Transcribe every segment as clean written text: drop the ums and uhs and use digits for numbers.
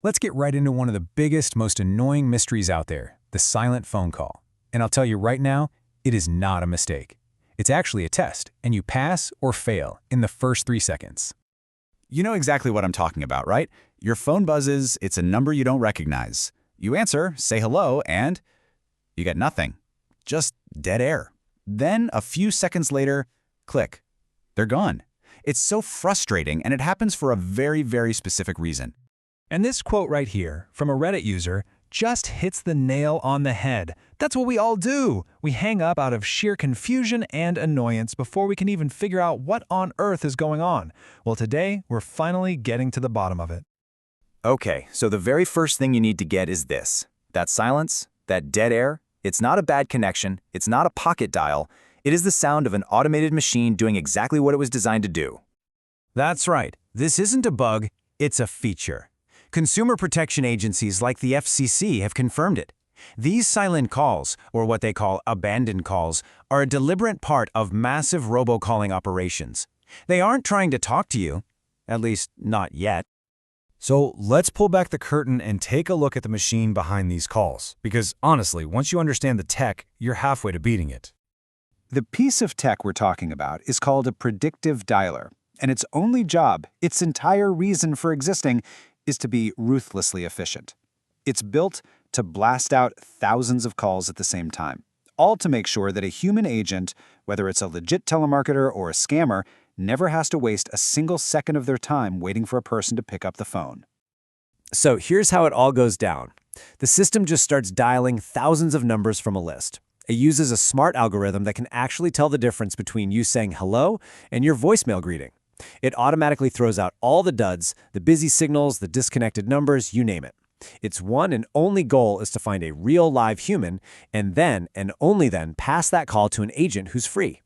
Let's get right into one of the biggest, most annoying mysteries out there, the silent phone call. And I'll tell you right now, it is not a mistake. It's actually a test, and you pass or fail in the first 3 seconds. You know exactly what I'm talking about, right? Your phone buzzes, it's a number you don't recognize. You answer, say hello, and you get nothing. Just dead air. Then, a few seconds later, click. They're gone. It's so frustrating, and it happens for a very, very specific reason. And this quote right here, from a Reddit user, just hits the nail on the head. That's what we all do. We hang up out of sheer confusion and annoyance before we can even figure out what on earth is going on. Well, today, we're finally getting to the bottom of it. Okay, so the very first thing you need to get is this. That silence, that dead air, it's not a bad connection, it's not a pocket dial, it is the sound of an automated machine doing exactly what it was designed to do. That's right. This isn't a bug, it's a feature. Consumer protection agencies like the FCC have confirmed it. These silent calls, or what they call abandoned calls, are a deliberate part of massive robocalling operations. They aren't trying to talk to you, at least not yet. So let's pull back the curtain and take a look at the machine behind these calls. Because honestly, once you understand the tech, you're halfway to beating it. The piece of tech we're talking about is called a predictive dialer, and its only job, its entire reason for existing, is to be ruthlessly efficient. It's built to blast out thousands of calls at the same time, all to make sure that a human agent, whether it's a legit telemarketer or a scammer, never has to waste a single second of their time waiting for a person to pick up the phone. So here's how it all goes down. The system just starts dialing thousands of numbers from a list. It uses a smart algorithm that can actually tell the difference between you saying hello and your voicemail greeting. It automatically throws out all the duds, the busy signals, the disconnected numbers, you name it. Its one and only goal is to find a real live human and then, and only then, pass that call to an agent who's free.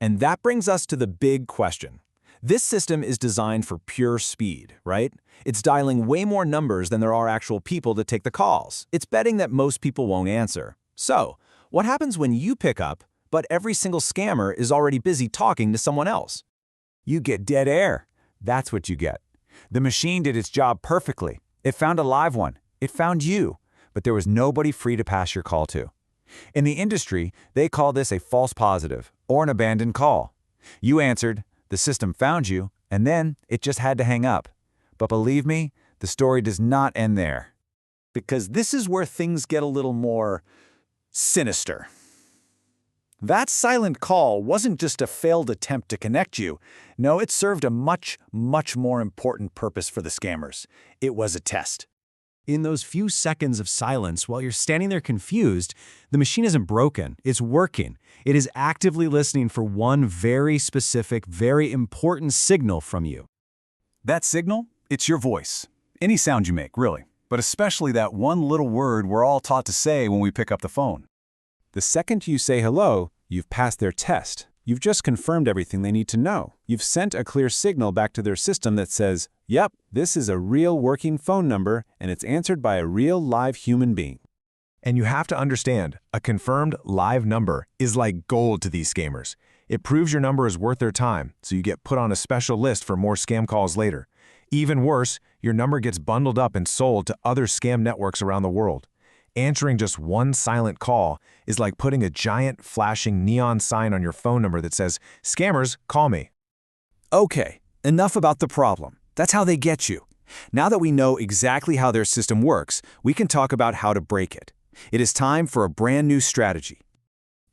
And that brings us to the big question. This system is designed for pure speed, right? It's dialing way more numbers than there are actual people to take the calls. It's betting that most people won't answer. So, what happens when you pick up, but every single scammer is already busy talking to someone else? You get dead air. That's what you get. The machine did its job perfectly. It found a live one. It found you. But there was nobody free to pass your call to. In the industry, they call this a false positive or an abandoned call. You answered, the system found you, and then it just had to hang up. But believe me, the story does not end there. Because this is where things get a little more sinister. That silent call wasn't just a failed attempt to connect you. No, it served a much, much more important purpose for the scammers. It was a test. In those few seconds of silence while you're standing there confused, the machine isn't broken, it's working. It is actively listening for one very specific, very important signal from you. That signal? It's your voice. Any sound you make, really. But especially that one little word we're all taught to say when we pick up the phone. The second you say hello, you've passed their test. You've just confirmed everything they need to know. You've sent a clear signal back to their system that says, yep, this is a real working phone number and it's answered by a real live human being. And you have to understand, a confirmed live number is like gold to these scammers. It proves your number is worth their time, so you get put on a special list for more scam calls later. Even worse, your number gets bundled up and sold to other scam networks around the world. Answering just one silent call is like putting a giant flashing neon sign on your phone number that says, "Scammers, call me." Okay, enough about the problem. That's how they get you. Now that we know exactly how their system works, we can talk about how to break it. It is time for a brand new strategy.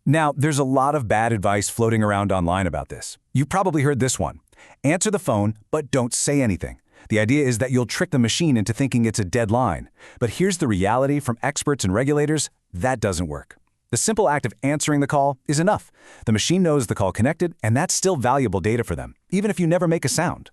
Now, there's a lot of bad advice floating around online about this. You probably heard this one. Answer the phone, but don't say anything. The idea is that you'll trick the machine into thinking it's a dead line. But here's the reality from experts and regulators: that doesn't work. The simple act of answering the call is enough. The machine knows the call connected, and that's still valuable data for them, even if you never make a sound.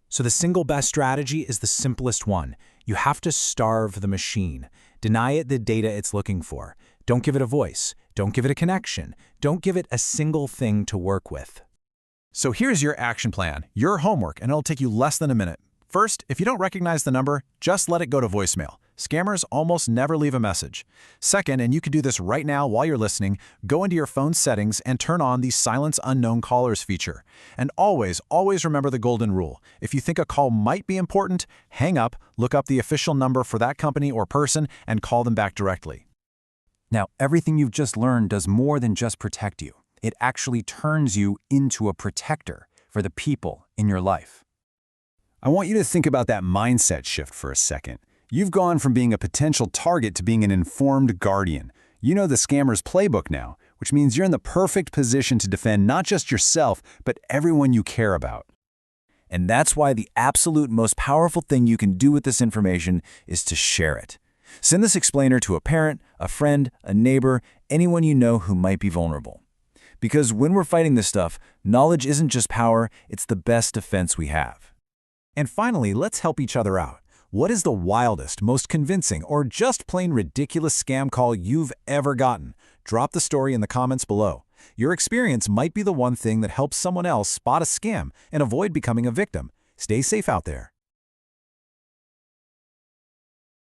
So the single best strategy is the simplest one. You have to starve the machine. Deny it the data it's looking for. Don't give it a voice. Don't give it a connection. Don't give it a single thing to work with. So here's your action plan, your homework, and it'll take you less than a minute. First, if you don't recognize the number, just let it go to voicemail. Scammers almost never leave a message. Second, and you can do this right now while you're listening, go into your phone settings and turn on the Silence Unknown Callers feature. And always remember the golden rule. If you think a call might be important, hang up, look up the official number for that company or person, and call them back directly. Now, everything you've just learned does more than just protect you. It actually turns you into a protector for the people in your life. I want you to think about that mindset shift for a second. You've gone from being a potential target to being an informed guardian. You know the scammer's playbook now, which means you're in the perfect position to defend not just yourself, but everyone you care about. And that's why the absolute most powerful thing you can do with this information is to share it. Send this explainer to a parent, a friend, a neighbor, anyone you know who might be vulnerable. Because when we're fighting this stuff, knowledge isn't just power, it's the best defense we have. And finally, let's help each other out. What is the wildest, most convincing, or just plain ridiculous scam call you've ever gotten? Drop the story in the comments below. Your experience might be the one thing that helps someone else spot a scam and avoid becoming a victim. Stay safe out there.